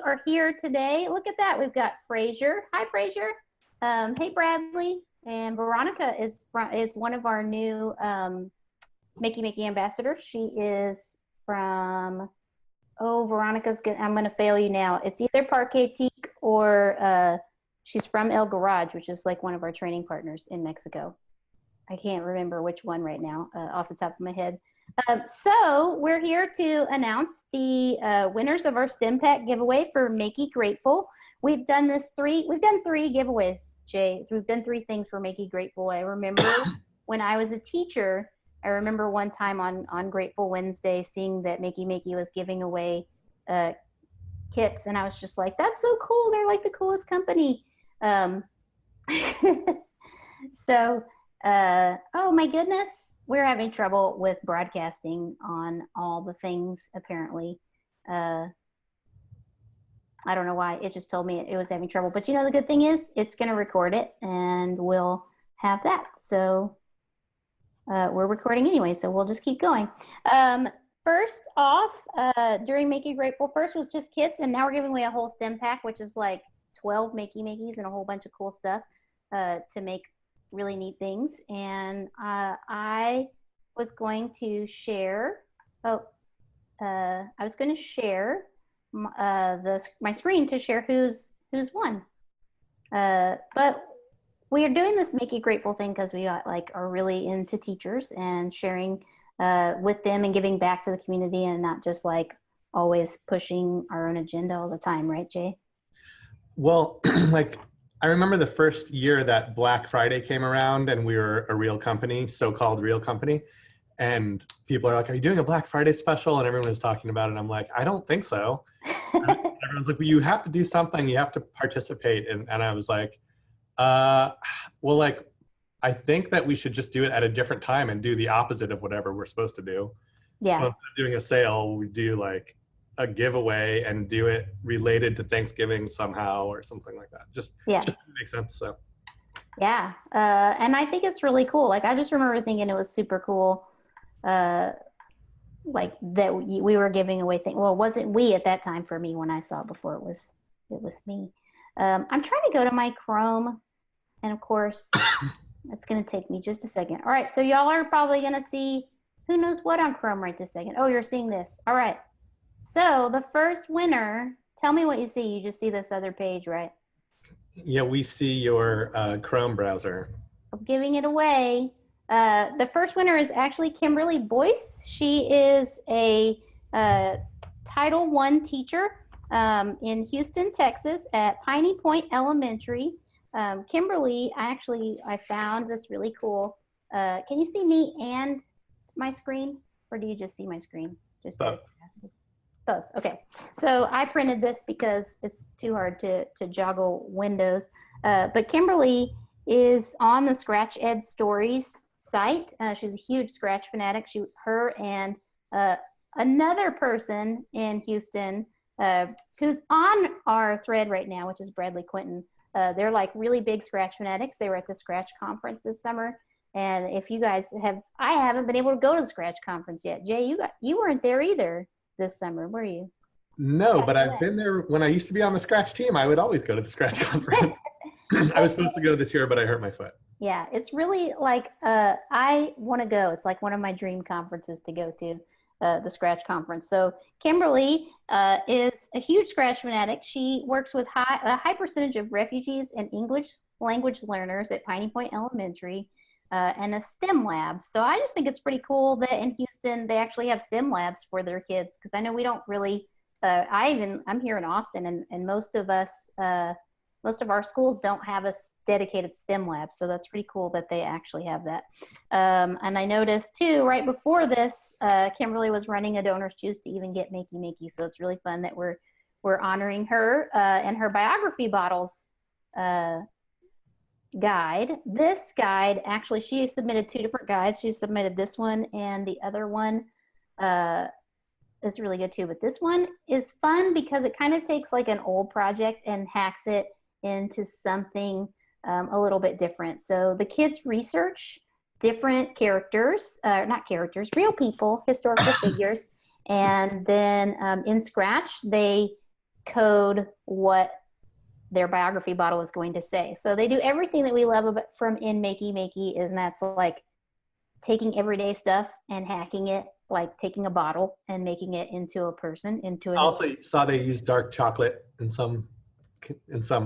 are here today. Look at that. We've got Fraser. Hi, Fraser. Hey, Bradley. And Veronica is one of our new Makey Makey ambassadors. She is from, Veronica's good. I'm going to fail you now. It's either Parque Teak or she's from El Garage, which is like one of our training partners in Mexico. I can't remember which one right now off the top of my head. So we're here to announce the winners of our STEM Pack giveaway for Makeygrateful. We've done three giveaways, Jay. We've done 3 things for Makeygrateful. I remember when I was a teacher, I remember one time on Grateful Wednesday seeing that Makey Makey was giving away kits, and I was just like, that's so cool. They're like the coolest company. So, oh my goodness. We're having trouble with broadcasting on all the things, apparently. I don't know why. It just told me it was having trouble. But you know, the good thing is it's going to record it, and we'll have that. So we're recording anyway, so we'll just keep going. First off, during Makeygrateful, first was just kits, and now we're giving away a whole STEM pack, which is like 12 Makey Makeys and a whole bunch of cool stuff to make really neat things. And I was going to share, I was going to share my screen to share who's won. But we are doing this Makeygrateful thing because we are really into teachers and sharing with them and giving back to the community, and not just like always pushing our own agenda all the time, right, Jay? Well, like, I remember the first year that Black Friday came around and we were a real company, so-called real company. And people are like, are you doing a Black Friday special? And everyone was talking about it. And I'm like, I don't think so. Everyone's like, well, you have to do something. You have to participate. And I was like, well, like, I think that we should just do it at a different time and do the opposite of whatever we're supposed to do. Yeah. So instead of doing a sale, we do like a giveaway and do it related to Thanksgiving somehow or something like that. Just makes sense. So yeah, and I think it's really cool. Like, I just remember thinking it was super cool, like that we were giving away things. Well, it wasn't we at that time for me when I saw it before. It was me. I'm trying to go to my Chrome, and of course it's going to take me just a second. All right, so y'all are probably going to see who knows what on Chrome right this second. Oh, you're seeing this. All right. So the first winner, tell me what you see. You just see this other page, right? Yeah, we see your Chrome browser. I'm giving it away. The first winner is actually Kimberly Boyce. She is a Title I teacher in Houston, Texas at Piney Point Elementary. Kimberly, I found this really cool. Can you see me and my screen, or do you just see my screen? Just both. Both. Okay. So I printed this because it's too hard to joggle windows. But Kimberly is on the Scratch Ed Stories site. She's a huge Scratch fanatic. Her and another person in Houston who's on our thread right now, which is Bradley Quinton. They're like really big Scratch fanatics. They were at the Scratch conference this summer. And if you guys I haven't been able to go to the Scratch conference yet. Jay, you weren't there either this summer, were you? No, but I've been there when I used to be on the Scratch team. I would always go to the Scratch conference. I was supposed to go this year, but I hurt my foot. Yeah, it's really like, I want to go. It's like one of my dream conferences to go to, the Scratch conference. So Kimberly is a huge Scratch fanatic. She works with a high percentage of refugees and English language learners at Piney Point Elementary. And a STEM lab. So I just think it's pretty cool that in Houston they actually have STEM labs for their kids, because I know we don't really. I'm here in Austin, and most of our schools don't have a dedicated STEM lab. So that's pretty cool that they actually have that. And I noticed too, right before this, Kimberly was running a Donors Choose to even get Makey Makey. So it's really fun that we're honoring her and her Biography Bottles guide. This guide, actually, she submitted 2 different guides. She submitted this one, and the other one is really good too. But this one is fun because it kind of takes like an old project and hacks it into something a little bit different. So the kids research different characters, not characters, real people, historical figures, and then in Scratch they code what their biography bottle is going to say. So they do everything that we love about, from in Makey Makey, and that's like taking everyday stuff and hacking it, like taking a bottle and making it into a person, into a. I also saw they use dark chocolate in some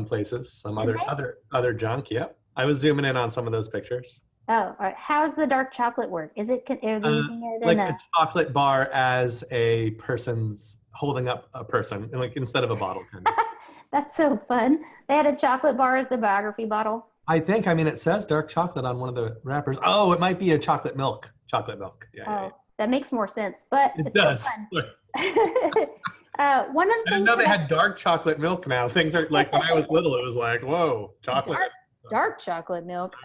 places, some other junk. Yep. I was zooming in on some of those pictures. Oh, all right. How's the dark chocolate work? Are they using it Like in a chocolate bar as a person's holding up a person, like instead of a bottle. Kind of. That's so fun. They had a chocolate bar as the biography bottle. I mean, it says dark chocolate on one of the wrappers. Oh, it might be a chocolate milk. Chocolate milk. Yeah. Oh, that makes more sense, but It it's does. so fun. One of the I didn't things know they had dark chocolate milk now. Things are like when I was little, it was like, whoa, chocolate. Dark chocolate milk.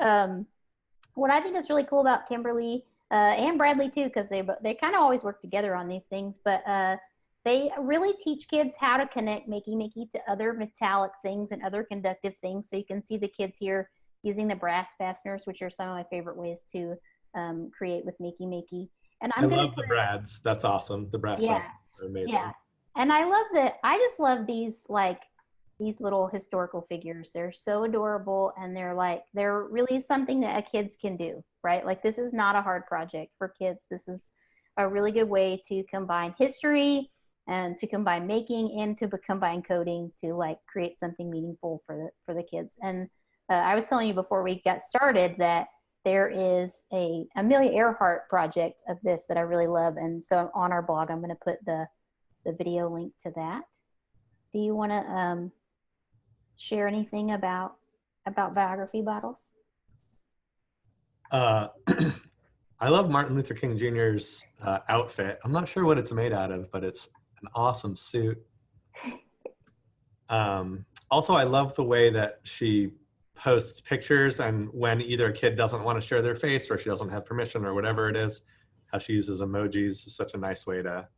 What I think is really cool about Kimberly and Bradley too, because they kind of always work together on these things, but they really teach kids how to connect Makey Makey to other metallic things and other conductive things. So you can see the kids here using the brass fasteners, which are some of my favorite ways to create with Makey Makey. And I love the brads. That's awesome. The brass fasteners are amazing. Yeah. And I love that. I just love these little historical figures. They're so adorable, and they're really something that kids can do, right? Like, this is not a hard project for kids. This is a really good way to combine history and to combine making and to combine coding to like create something meaningful for the kids. And I was telling you before we got started that there is a Amelia Earhart project of this that I really love. And so on our blog, I'm going to put the video link to that. Do you want to share anything about Biography Bottles? I love Martin Luther King Jr.'s outfit. I'm not sure what it's made out of, but it's an awesome suit. Also, I love the way that she posts pictures, and when either a kid doesn't want to share their face or she doesn't have permission or whatever it is, how she uses emojis is such a nice way to,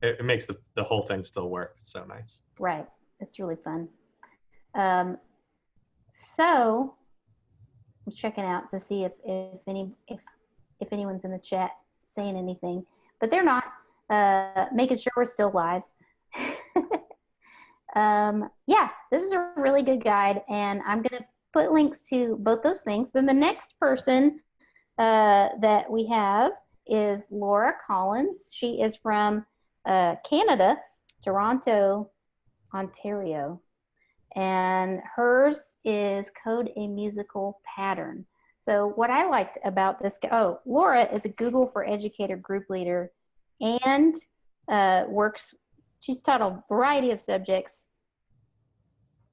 it makes the whole thing still work. It's so nice. Right. It's really fun. So I'm checking out to see if anyone's in the chat saying anything, but they're not. Making sure we're still live. Yeah, this is a really good guide, and I'm going to put links to both those things. Then the next person that we have is Laura Collins. She is from Canada, Toronto, Ontario, and hers is Code a Musical Pattern. So what I liked about this, Laura is a Google for Educator group leader and she's taught a variety of subjects.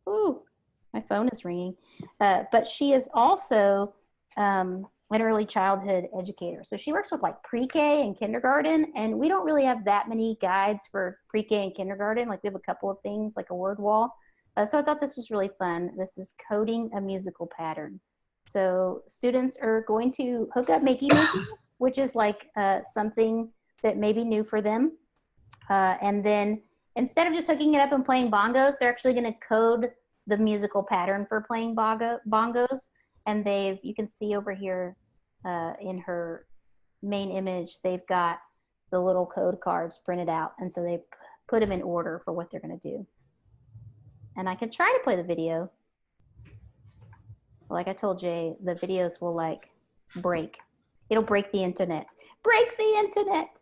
Ooh, my phone is ringing. But she is also an early childhood educator. So she works with like pre-K and kindergarten, and we don't really have that many guides for pre-K and kindergarten. Like, we have a couple of things like a word wall. So I thought this was really fun. This is Coding a Musical Pattern. So students are going to hook up Makey Makey, which is like something that may be new for them. And then instead of just hooking it up and playing bongos, they're actually going to code the musical pattern for playing bongos. And you can see over here in her main image, they've got the little code cards printed out. And so they put them in order for what they're going to do. And I can try to play the video. Like I told Jay, the videos will like break. It'll break the internet. Break the internet.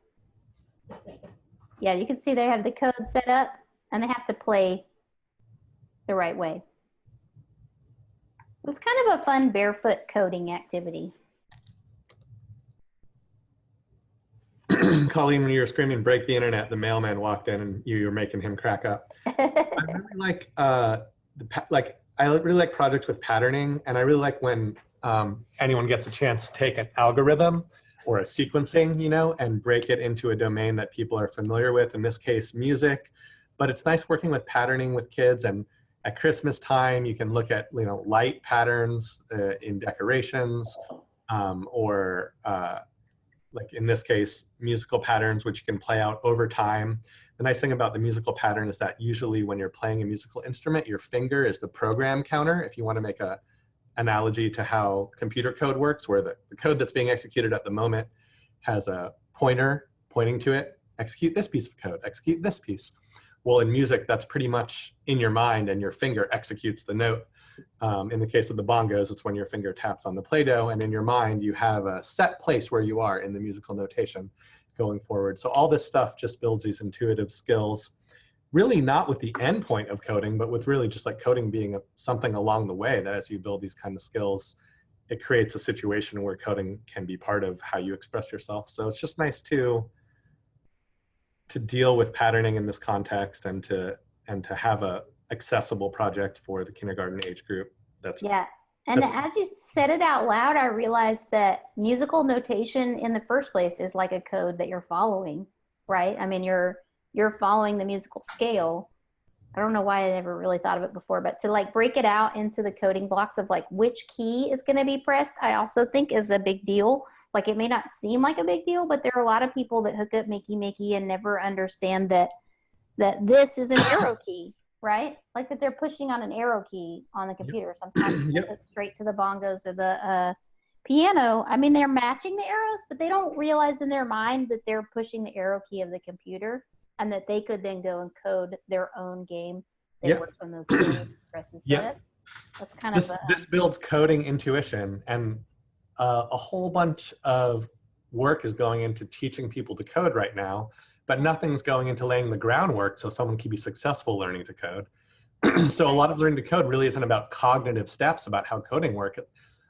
Yeah, you can see they have the code set up and they have to play the right way. It's kind of a fun barefoot coding activity. Colleen, when you were screaming break the internet, the mailman walked in and you were making him crack up. I really like I really like projects with patterning, and I really like when anyone gets a chance to take an algorithm or a sequencing, and break it into a domain that people are familiar with, in this case, music. But it's nice working with patterning with kids, and at Christmas time, you can look at, light patterns in decorations, or like in this case, musical patterns, which you can play out over time. The nice thing about the musical pattern is that usually when you're playing a musical instrument, your finger is the program counter. If you want to make a analogy to how computer code works, where the code that's being executed at the moment has a pointer pointing to it, execute this piece of code, execute this piece. Well, in music, that's pretty much in your mind and your finger executes the note. In the case of the bongos, it's when your finger taps on the Play-Doh, and in your mind, you have a set place where you are in the musical notation going forward. So all this stuff just builds these intuitive skills, really not with the end point of coding, but with really just like coding being something along the way, that as you build these kind of skills, it creates a situation where coding can be part of how you express yourself. So it's just nice to deal with patterning in this context and to have a accessible project for the kindergarten age group. Yeah. And as you said it out loud, I realized that musical notation in the first place is like a code that you're following, right? I mean, you're following the musical scale. I don't know why I never really thought of it before, but to like break it out into the coding blocks of like which key is going to be pressed, I also think is a big deal. Like it may not seem like a big deal, but there are a lot of people that hook up Makey Makey and never understand that this is an arrow key, right? Like that they're pushing on an arrow key on the computer. Sometimes they hook straight to the bongos or the piano. I mean, they're matching the arrows, but they don't realize in their mind that they're pushing the arrow key of the computer, and that they could then go and code their own game that works on those presses. So that's kind of this builds coding intuition, and a whole bunch of work is going into teaching people to code right now, but nothing's going into laying the groundwork so someone can be successful learning to code. So a lot of learning to code really isn't about cognitive steps about how coding works.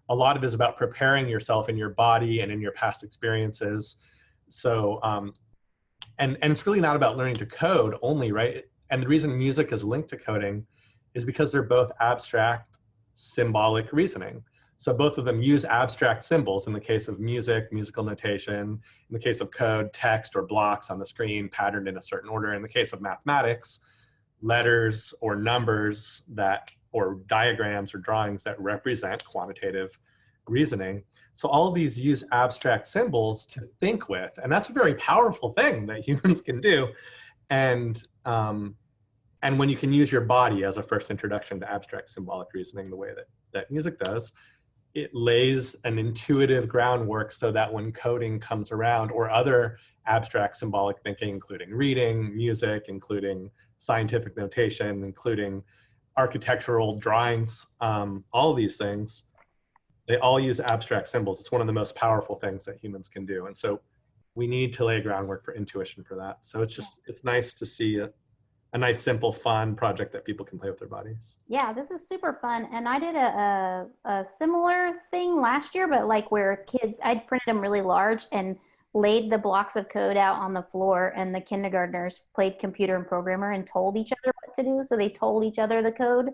A lot of it is about preparing yourself in your body and in your past experiences. So and it's really not about learning to code only, right? And the reason music is linked to coding is because they're both abstract, symbolic reasoning. So both of them use abstract symbols in the case of music, musical notation, in the case of code, text or blocks on the screen patterned in a certain order. In the case of mathematics, letters or numbers or diagrams or drawings that represent quantitative reasoning. So all of these use abstract symbols to think with, and that's a very powerful thing that humans can do. And when you can use your body as a first introduction to abstract symbolic reasoning the way that music does, it lays an intuitive groundwork so that when coding comes around, or other abstract symbolic thinking, including reading, music, including scientific notation, including architectural drawings, all of these things, they all use abstract symbols. It's one of the most powerful things that humans can do. And so we need to lay groundwork for intuition for that. So it's nice to see a nice, simple, fun project that people can play with their bodies. Yeah, this is super fun. And I did a similar thing last year, but like where I printed them really large and laid the blocks of code out on the floor, and the kindergartners played computer and programmer and told each other what to do. So they told each other the code,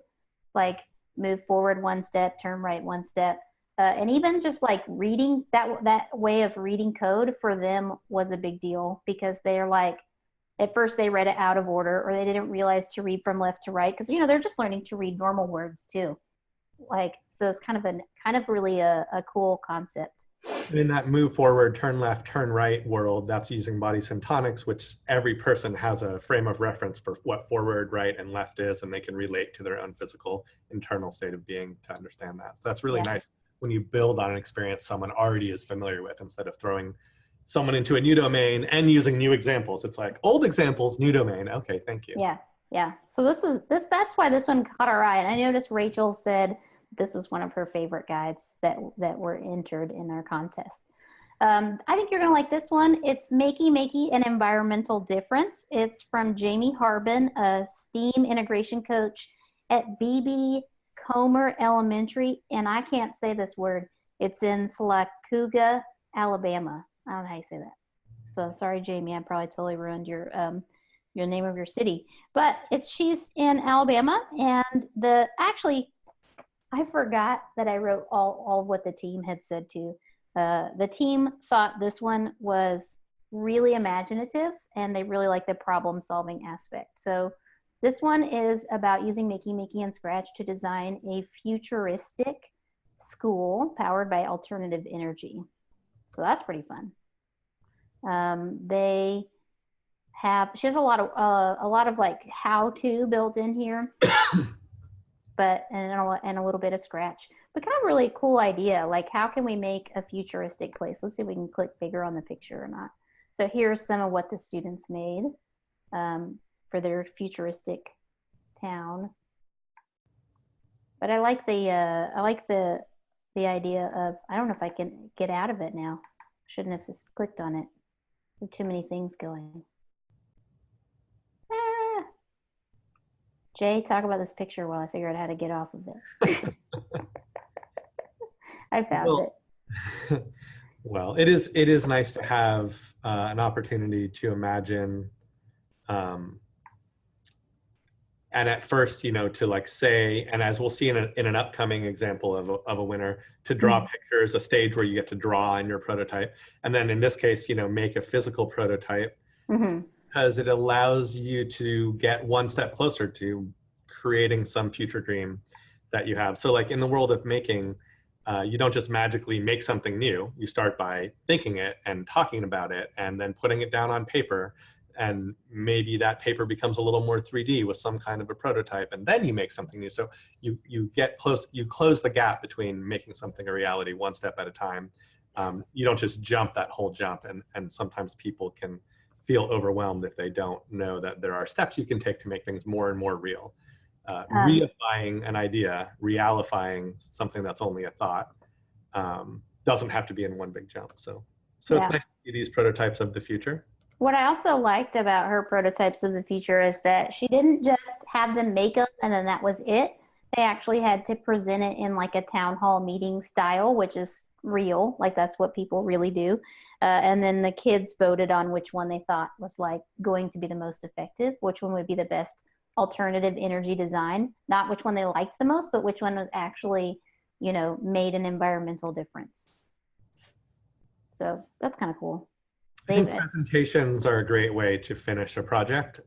like move forward one step, turn right one step. And even just like reading that way of reading code for them was a big deal, because they're like, at first they read it out of order, or they didn't realize to read from left to right, because they're just learning to read normal words too. Like, so it's kind of really a cool concept. And in that move forward, turn left, turn right world, that's using body syntonics, which every person has a frame of reference for what forward, right, and left is, and they can relate to their own physical internal state of being to understand that. So that's really nice when you build on an experience someone already is familiar with, instead of throwing someone into a new domain and using new examples. It's like old examples, new domain. Okay, thank you. Yeah. So that's why this one caught our eye. And I noticed Rachel said this was one of her favorite guides that were entered in our contest. I think you're gonna like this one. It's Makey Makey, an environmental difference. It's from Jamie Harbin, a STEAM integration coach at BB Comer Elementary, and I can't say this word. It's in Sylacauga, Alabama. I don't know how you say that. So sorry, Jamie. I probably totally ruined your name of your city. But she's in Alabama, and I forgot that I wrote all of what the team had said too. The team thought this one was really imaginative, and they really like the problem-solving aspect. So this one is about using Makey Makey and Scratch to design a futuristic school powered by alternative energy. So that's pretty fun. She has a lot of like how-to built in here, and a little bit of Scratch, but kind of really cool idea. Like, how can we make a futuristic place? Let's see if we can click bigger on the picture or not. So here's some of what the students made. for their futuristic town. But I like the idea of, I don't know if I can get out of it now. Shouldn't have just clicked on it. There are too many things going. Jay, talk about this picture while I figure out how to get off of it. I found it. Well, it is nice to have an opportunity to imagine, and at first, to like say, and as we'll see in an upcoming example of a winner, to draw pictures, a stage where you get to draw in your prototype, and then in this case, make a physical prototype, because it allows you to get one step closer to creating some future dream that you have. So like in the world of making, you don't just magically make something new. You start by thinking it and talking about it and then putting it down on paper. And maybe that paper becomes a little more 3D with some kind of a prototype, and then you make something new. So you get close, you close the gap between making something a reality one step at a time. You don't just jump that whole jump, and sometimes people can feel overwhelmed if they don't know that there are steps you can take to make things more and more real. Reifying an idea, realifying something that's only a thought, doesn't have to be in one big jump. So it's nice to see these prototypes of the future. What I also liked about her prototypes of the future is that she didn't just have them make them and then that was it. They actually had to present it in like a town hall meeting style, which is real. Like that's what people really do. And then the kids voted on which one they thought was like going to be the most effective, which one would be the best alternative energy design, not which one they liked the most, but which one was actually, made an environmental difference. So that's kind of cool. I think presentations are a great way to finish a project.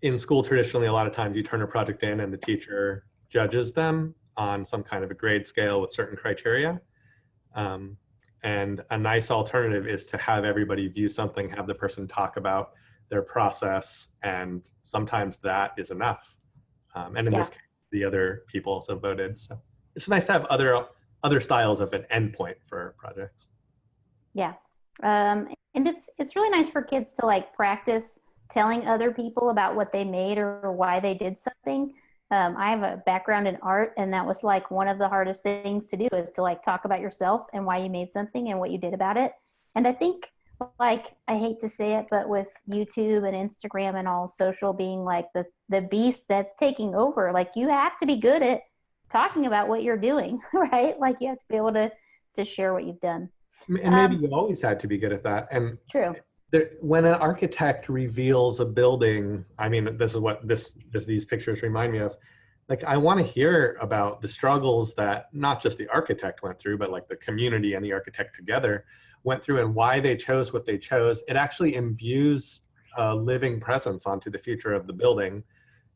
In school, traditionally, a lot of times you turn a project in and the teacher judges them on some kind of a grade scale with certain criteria. And a nice alternative is to have everybody view something, have the person talk about their process, and sometimes that is enough. And in this case, the other people also voted. So it's nice to have other styles of an endpoint for projects. Yeah. And it's really nice for kids to like practice telling other people about what they made or why they did something. I have a background in art, and that was like one of the hardest things to do is to like talk about yourself and why you made something and what you did about it. And I think, like, I hate to say it, but with YouTube and Instagram and all social being like the beast that's taking over, like you have to be good at talking about what you're doing, right? Like you have to be able to share what you've done. And maybe you always had to be good at that. And true. When an architect reveals a building, I mean, this is what these pictures remind me of. Like, I want to hear about the struggles that not just the architect went through, but like the community and the architect together went through, and why they chose what they chose. It actually imbues a living presence onto the future of the building.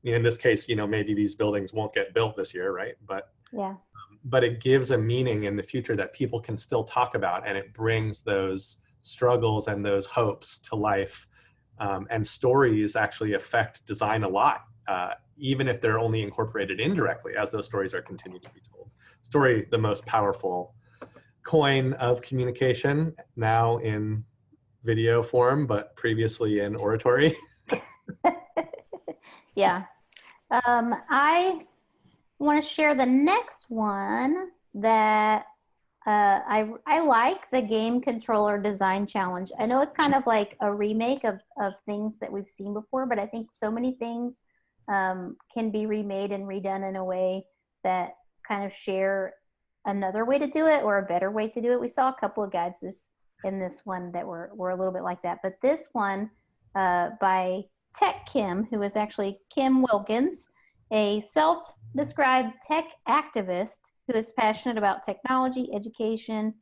In this case, maybe these buildings won't get built this year, right? But it gives a meaning in the future that people can still talk about, and it brings those struggles and those hopes to life. And stories actually affect design a lot, even if they're only incorporated indirectly as those stories are continued to be told. Story, the most powerful coin of communication, now in video form, but previously in oratory. Yeah. I want to share the next one that I like, the game controller design challenge. I know it's kind of like a remake of things that we've seen before, but I think so many things can be remade and redone in a way that kind of share another way to do it or a better way to do it. We saw a couple of guides in this one that were a little bit like that, but this one by Tech Kim, who is actually Kim Wilkens, a self-described tech activist who is passionate about technology, education,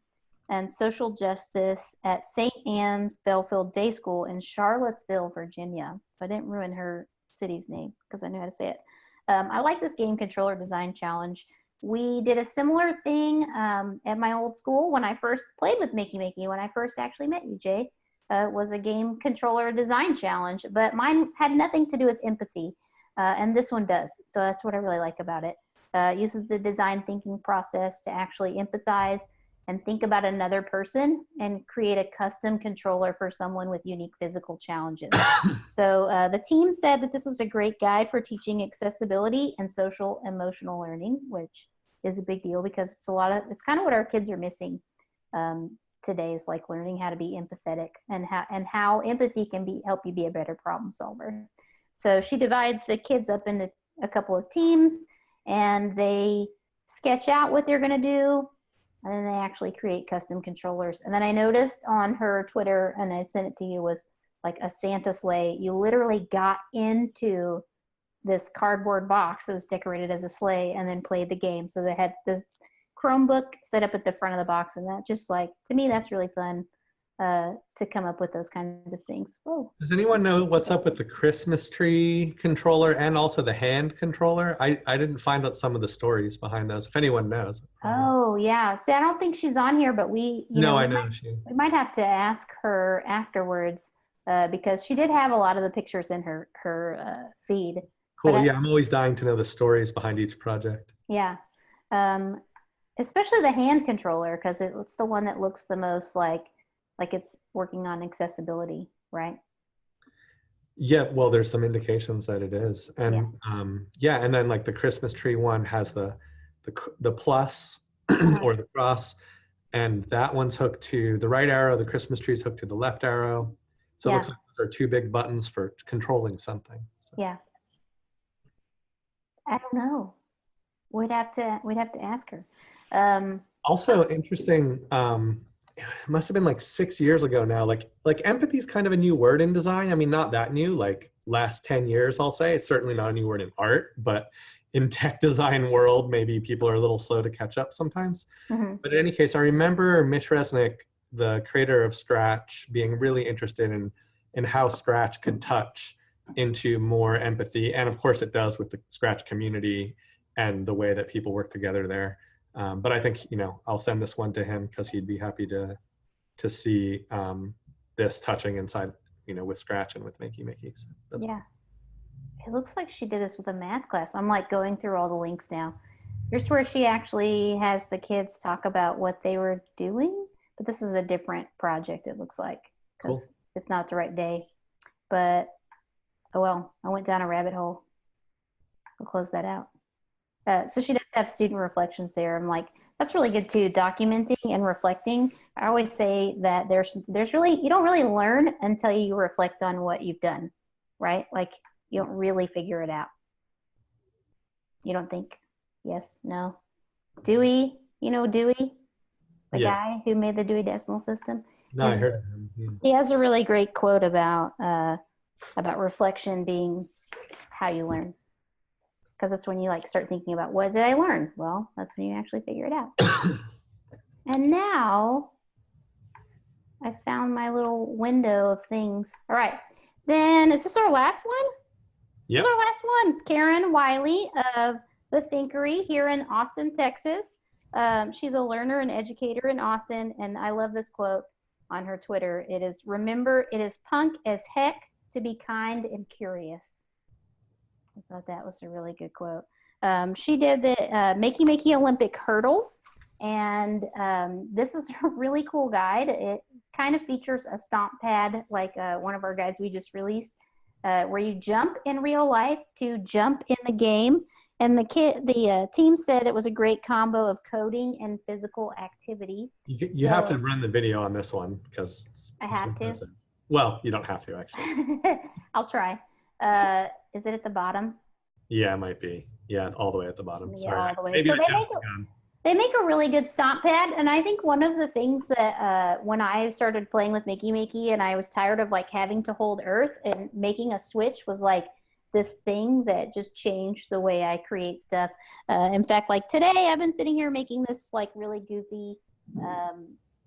and social justice at St. Anne's Belfield Day School in Charlottesville, Virginia. So I didn't ruin her city's name because I knew how to say it. I like this game controller design challenge. We did a similar thing at my old school when I first played with Makey Makey, when I first actually met you, Jay. It was a game controller design challenge, but mine had nothing to do with empathy, and this one does. So that's what I really like about it. Uses the design thinking process to actually empathize and think about another person and create a custom controller for someone with unique physical challenges. So the team said that this was a great guide for teaching accessibility and social emotional learning, which is a big deal because it's kind of what our kids are missing today, is like learning how to be empathetic and how empathy can help you be a better problem solver. So she divides the kids up into a couple of teams, and they sketch out what they're going to do, and then they actually create custom controllers. And then I noticed on her Twitter, and I sent it to you, was like a Santa sleigh. You literally got into this cardboard box that was decorated as a sleigh and then played the game. So they had this Chromebook set up at the front of the box, and that just, like, to me, that's really fun to come up with those kinds of things. Whoa. Does anyone know what's up with the Christmas tree controller and also the hand controller? I didn't find out some of the stories behind those, if anyone knows. Oh, yeah. See, I don't think she's on here, but we might have to ask her afterwards because she did have a lot of the pictures in her feed. Cool. Yeah, I'm always dying to know the stories behind each project. Yeah. Especially the hand controller, because it's the one that looks the most like it's working on accessibility, right? Yeah, well, there's some indications that it is. And and then like the Christmas tree one has the plus or the cross, and that one's hooked to the right arrow, the Christmas tree's hooked to the left arrow. So it looks like there are two big buttons for controlling something. So. Yeah. I don't know. We'd have to ask her. Also interesting, it must have been like 6 years ago now, like empathy is kind of a new word in design. I mean, not that new, like last 10 years, I'll say. It's certainly not a new word in art, but in tech design world, maybe people are a little slow to catch up sometimes. Mm-hmm. But in any case, I remember Mitch Resnick, the creator of Scratch, being really interested in how Scratch could touch into more empathy. And of course it does with the Scratch community and the way that people work together there. But I think, I'll send this one to him because he'd be happy to see this touching inside, with Scratch and with Makey Makey. So that's cool. It looks like she did this with a math class. I'm like going through all the links now. Here's where she actually has the kids talk about what they were doing, but this is a different project, it looks like, because it's not the right day. But, oh well, I went down a rabbit hole. I'll close that out. So she does have student reflections there. I'm like, that's really good too, documenting and reflecting. I always say that there's really, you don't really learn until you reflect on what you've done, right? Like, you don't really figure it out. You don't think? Yes, no. Dewey, Dewey? The guy who made the Dewey Decimal System? No, I heard of him. Yeah. He has a really great quote about reflection being how you learn. Because that's when you start thinking about, what did I learn? Well, that's when you actually figure it out. And now I found my little window of things. All right. Then is this our last one? Yep. This is our last one. Karen Wylie of the Thinkery here in Austin, Texas. She's a learner and educator in Austin. And I love this quote on her Twitter. It is, remember, it is punk as heck to be kind and curious. I thought that was a really good quote. She did the Makey Makey Olympic hurdles, and this is a really cool guide. It kind of features a stomp pad, like one of our guides we just released, where you jump in real life to jump in the game. And the team said it was a great combo of coding and physical activity. You have to run the video on this one because I have to. Well, you don't have to actually. I'll try. Is it at the bottom? Yeah, it might be. Yeah, all the way at the bottom. Yeah, sorry. all the way. Maybe so they make a really good stomp pad, and I think one of the things that when I started playing with Makey Makey and I was tired of having to hold Earth, and making a switch was this thing that just changed the way I create stuff. In fact, today I've been sitting here making this really goofy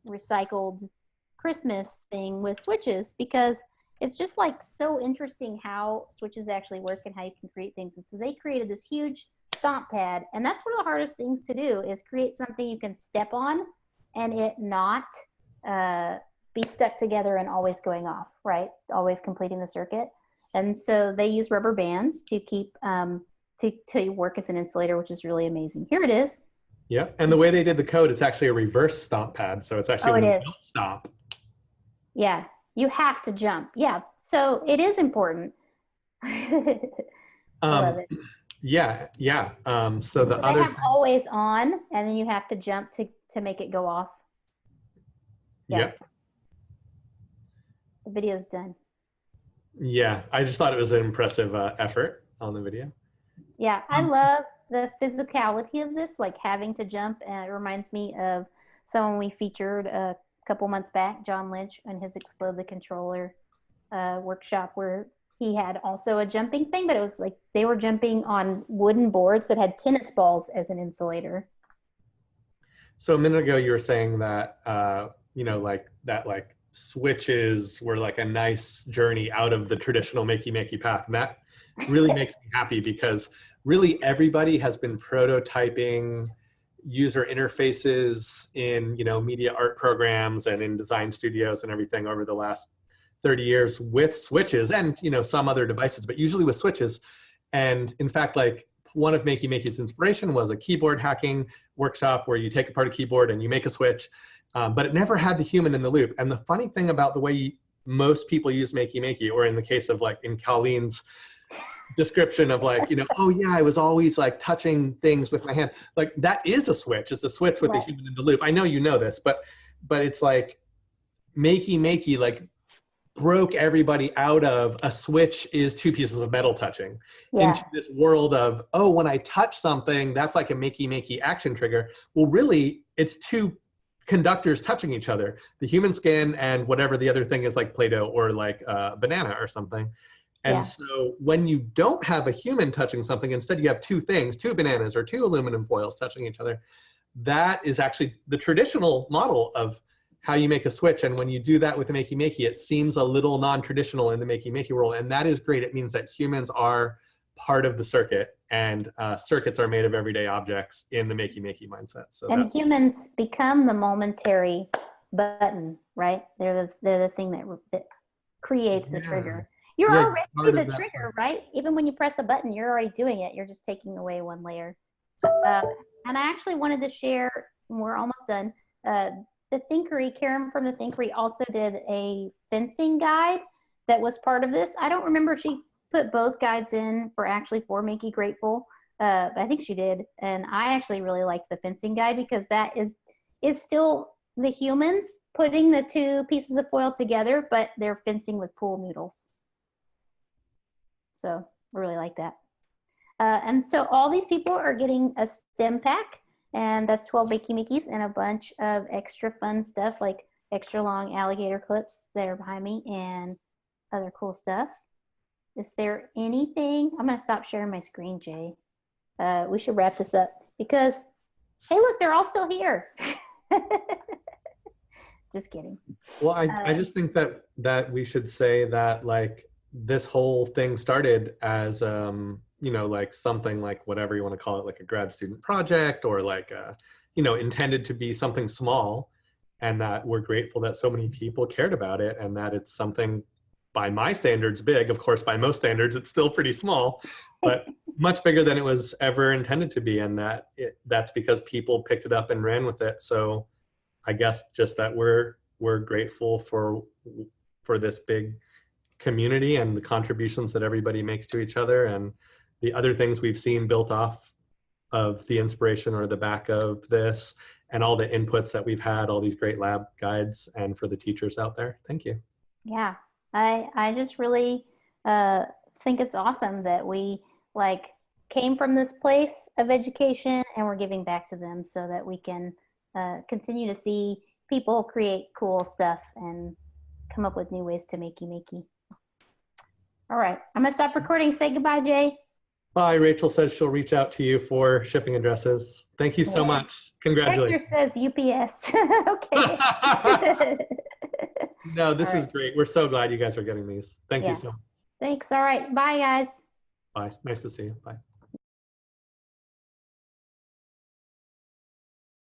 recycled Christmas thing with switches, because it's just so interesting how switches actually work and how you can create things. And so they created this huge stomp pad, and that's one of the hardest things to do, is create something you can step on and it not be stuck together and always going off, right? Always completing the circuit. And so they use rubber bands to keep to work as an insulator, which is really amazing. Here it is. Yep. And the way they did the code, it's actually a reverse stomp pad. So it's actually Oh, it when you is. don't stomp. Yeah, you have to jump. Yeah, so it is important. I love Um, it. yeah, yeah. So the So they other have thing, always on, and then you have to jump to make it go off. Yeah, yep. the video's done. Yeah, I just thought it was an impressive effort on the video. Yeah, I Um, love the physicality of this, like having to jump. And it reminds me of someone we featured a couple months back, John Lynch, and his Explode the Controller workshop, where he had also a jumping thing, but it was like they were jumping on wooden boards that had tennis balls as an insulator. So a minute ago, you were saying that, like that, like switches were like a nice journey out of the traditional Makey Makey path. And that really makes me happy because really everybody has been prototyping user interfaces in, media art programs and in design studios and everything over the last 30 years with switches and, some other devices, but usually with switches. And in fact, like one of Makey Makey's inspiration was a keyboard hacking workshop where you take apart a keyboard and you make a switch, but it never had the human in the loop. And the funny thing about the way most people use Makey Makey, or in the case of like in Colleen's description of like, oh yeah, I was always like touching things with my hand. Like that is a switch. It's a switch with a Right. human in the loop. I know you know this, but it's like Makey Makey like broke everybody out of a switch is two pieces of metal touching into this world of, oh, when I touch something, that's like a Makey Makey action trigger. Well, really, it's two conductors touching each other, the human skin and whatever the other thing is, like Play-Doh or like a banana or something. And so when you don't have a human touching something, instead you have two things, two bananas or two aluminum foils touching each other. That is actually the traditional model of how you make a switch. And when you do that with the Makey Makey, it seems a little non-traditional in the Makey Makey world. And that is great. It means that humans are part of the circuit, and circuits are made of everyday objects in the Makey Makey mindset. So and humans become the momentary button, right? They're the thing that creates the trigger. You're already the trigger, right? Even when you press a button, you're already doing it. You're just taking away one layer. And I actually wanted to share, we're almost done, the Thinkery, Karen from the Thinkery also did a fencing guide that was part of this. I don't remember if she put both guides in for Makeygrateful, but I think she did. And I actually really liked the fencing guide because that is still the humans putting the two pieces of foil together, but they're fencing with pool noodles. So I really like that. And so all these people are getting a STEM pack, and that's 12 Makey Makeys and a bunch of extra fun stuff like extra long alligator clips that are behind me and other cool stuff. Is there anything? I'm going to stop sharing my screen, Jay. We should wrap this up because, hey, look, they're all still here. Just kidding. Well, I just think that we should say that like this whole thing started as like something like whatever you want to call it, like a grad student project or like intended to be something small, and that we're grateful that so many people cared about it, and that it's something by my standards big. Of course, by most standards, it's still pretty small, but much bigger than it was ever intended to be, and that's because people picked it up and ran with it. So I guess just that we're grateful for this big community and the contributions that everybody makes to each other, and the other things we've seen built off of the inspiration or the back of this, and all the inputs that we've had, all these great lab guides, and for the teachers out there. Thank you. Yeah, I just really think it's awesome that we like came from this place of education and we're giving back to them so that we can continue to see people create cool stuff and come up with new ways to makey makey. All right, I'm gonna stop recording. Say goodbye, Jay. Bye. Rachel says she'll reach out to you for shipping addresses. Thank you so much. Congratulations. Hector says UPS. Okay. No, this is great. We're so glad you guys are getting these. Thank you so much. Thanks. All right. Bye, guys. Bye. Nice to see you. Bye.